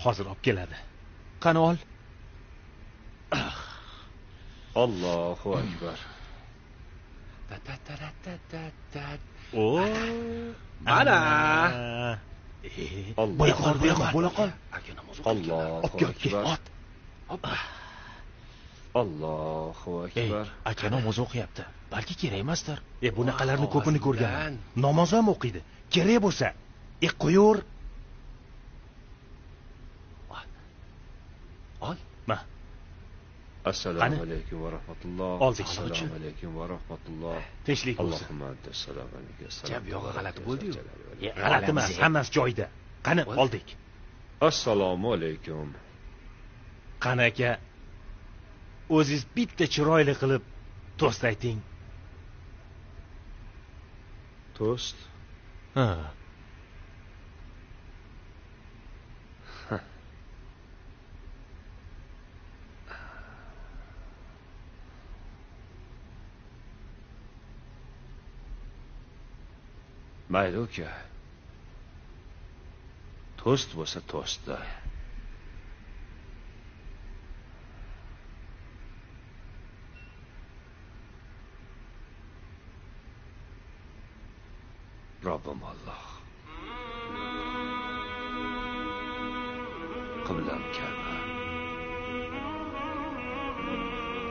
hozir olib keladi. Qani ol. Allohu akbar. O, mana. Bo'la qol. Aka namoz Allohu akbar. Allohu akbar. Aka namoz o'qiyapti. Balki kerak emasdir. Bunaqalarni ko'pini ko'rganman. Namoz ham o'qiydi. Kerak bo'lsa, qo'yur. Ol. Ma. Assalomu alaykum va rahmatulloh. Assalomu alaykum va rahmatulloh. Tinchlik bo'lsin. Allohumma assalomu alaykum. Jab yog'i g'alati bo'ldi-yu. G'alati emas, hammasi joyida. Qani oldik. Assalomu alaykum. Qani aka, o'zingiz bitta chiroyli qilib to'st ayting. To'st? Ha. Mayli uka. To'st bo'lsa to'stda. Robbim Alloh. Qiblam Ka'ba.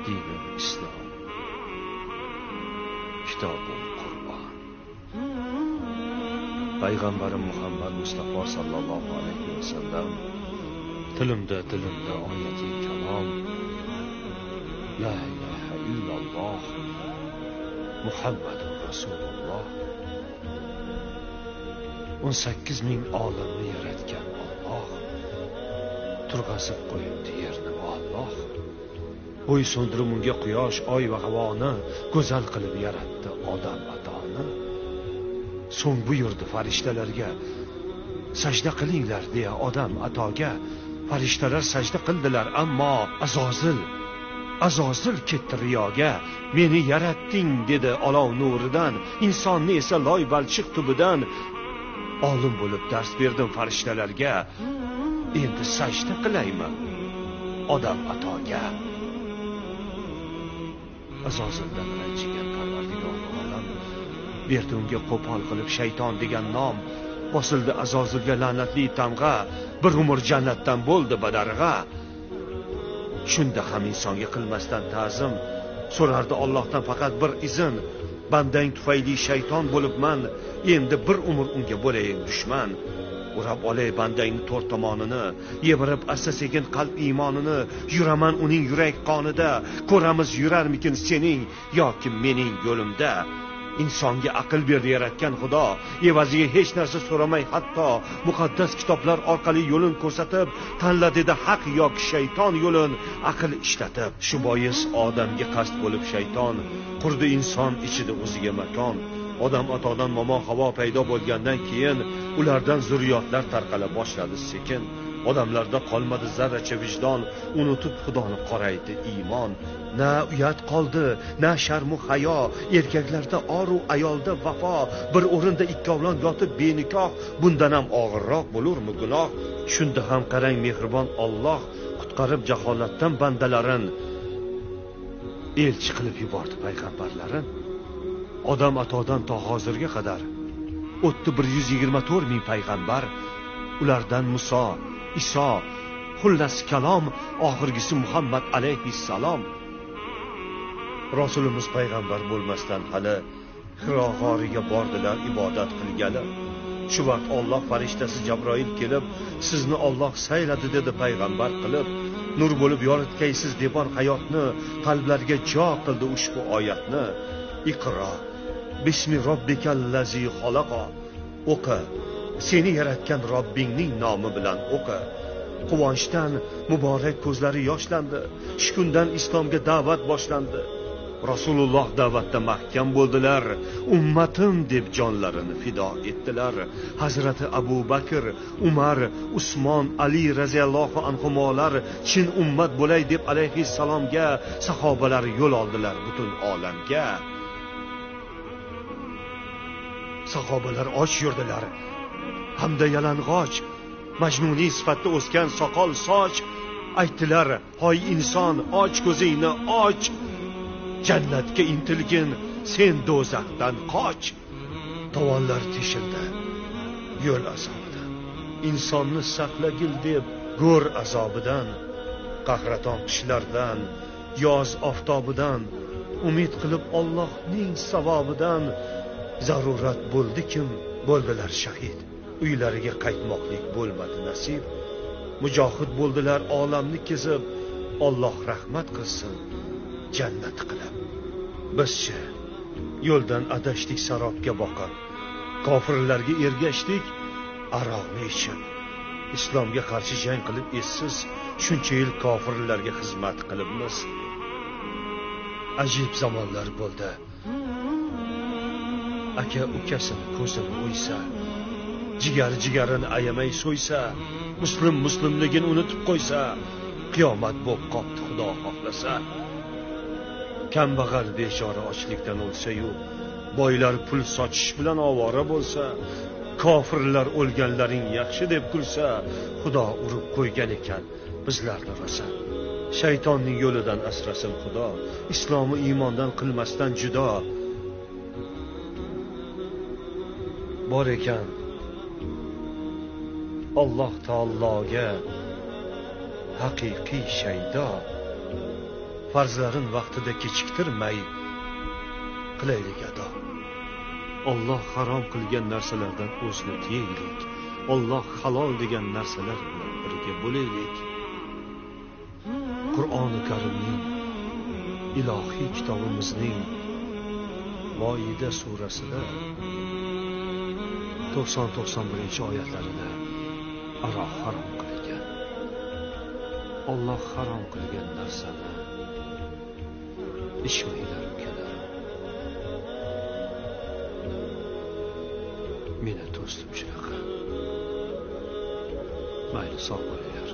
Dinim Islom. Kitobim Qur'on. Payg'ambarim Muhammad Mustafa sallallohu alayhi vasallam tilimda oyati kalom la ilaha illalloh Muhammadur Rasululloh 18 ming olamni yaratgan Alloh turg'azib qo'yibdi yerni Alloh bo'ysundirib unga quyosh, oy va havoni go'zal qilib yaratdi odam atoni. So'ng buyurdi farishtalarga sajda qilinglar deya odam atoga. Farishtalar sajda qildilar, ammo Azozil ketdi riyoga. Meni yaratding dedi olov nuridan, insonni esa loy balchiq tubidan. Olim bo'lib dars berdim farishtalarga, endi sajda qilayman odam atoga. Azozildan ranjigan Parvardigor olam berdi unga qo'pol qilib shayton degan nom. Bosildi Azozilga la'natli tamg'a, bir umr jannatdan bo'ldi badarg'a. Shunda ham insonga qilmasdan ta'zim so'rardi Allohdan faqat bir izn. Bandang tufayli shayton bo'libman, endi bir umr unga bo'layin dushman. Urab olay bandangni to'rt tomonini, yemirib asta-sekin qalb iymonini, yuraman uning yurak qonida. Ko'ramiz yurarmikin sening yoki mening yo'limda. Insonga aql berdi yaratgan Xudo, evaziga hech narsa so'ramay hatto muqaddas kitoblar orqali yo'lin ko'rsatib, tanla dedi haq yoki shayton yo'lin aql ishlatib. Shu bois odamga qasd bo'lib shayton qurdi inson ichida o'ziga makon. Odam atodan momo havo paydo bo'lgandan keyin ulardan zurriyotlar tarqala boshladi sekin. Odamlarda qolmadi zarracha vijdon, unutib Xudoni qoraydi iymon. Na uyat qoldi, na sharmu hayo, erkaklarda oru ayolda vafo. Bir o'rinda ikkovlon yotib benikoh, bundan ham og'irroq bo'lurmi gunoh? Shunda ham qarang mehribon Alloh qutqarib jaholatdan bandalarin, elchi qilib yubordi payg'ambarlarin. Odam atodan to hozirga qadar o'tdi 124 ming payg'ambar. Ulardan Muso, Iso, xullas kalom, oxirgisi Muhammad alayhissalom. Rasulimiz payg'ambar bo'lmasdan hali Hiro g'origa bordilar ibodat qilgani. Shu vaqt Alloh farishtasi Jabroil kelib, sizni Alloh sayladi dedi payg'ambar qilib. Nur bo'lib yoritgaysiz devor hayotni, qalblarga jo qildi ushbu oyatni. Iqro bismi robbikallazi xalaqa. O'qi, seni yaratgan Robbingning nomi bilan o'qi. Quvonchdan muborak ko'zlari yoshlandi. Shu kundan islomga da'vat boshlandi. Rasululloh da'vatda mahkam bo'ldilar. Ummatim deb jonlarini fido etdilar. Hazrati Abu Bakr, Umar, Usmon, Ali raziyallohu anhumolar chin ummat bo'lay deb alayhissalomga sahobalar yo'l oldilar butun olamga. Sahobalar och yurdilar hamda yalang'och, majnuniy sifatda o'sgan soqol soch aytdilar: hoy inson, och ko'zingni och, jannatga intilgin, sen do'zaxdan qoch. Tovonlar teshildi yo'l azobidan, insonni saqlagil deb go'r azobidan, qahraton qishlardan, yoz oftobidan, umid qilib Allohning savobidan. Zarurat bo'ldi kim bo'ldilar shahid, uylariga qaytmoqlik bo'lmadi nasib. Mujohid bo'ldilar olamni kezib, Alloh rahmat qilsin jannat qilib. Bizchi yo'ldan adashdik sarobga boqib, kofirlarga ergashdik aroqni ichib. Islomga qarshi jang qilib essiz, shuncha yil kofirlarga xizmat qilibmiz. Ajib zamonlar bo'ldi. Aka ukasini ko'zini o'ysa, jigarini ayamay so'ysa, muslimligini unutib qo'ysa, qiyomat bo'lib qopti Xudo xohlasa. Kambag'al bechora ochlikdan o'lsa-yu, boylar pul sochish bilan ovora bo'lsa, kofirlar o'lganlaring yaxshi deb kulsa, Xudo urib qo'ygan ekan bizlarni rosa. Shaytonning yo'lidan asrasin Xudo, islomi iymondan qilmasdan judo. Bor ekan Alloh taologa haqiqiy shaydo, farzlarin vaqtida kechiktirmay qilaylik ado. Alloh harom qilgan narsalardan o'zni tiyaylik, Alloh halol degan narsalar bilan birga bo'laylik. Qur'oni Karimning, ilohiy kitobimizning Moida surasida 90-91-oyatlarida aroq harom qilgan. Alloh harom qilgan narsani ichmanglar ukalar. Meni do'stim shunaqa. Mayli, sog' bo'linglar.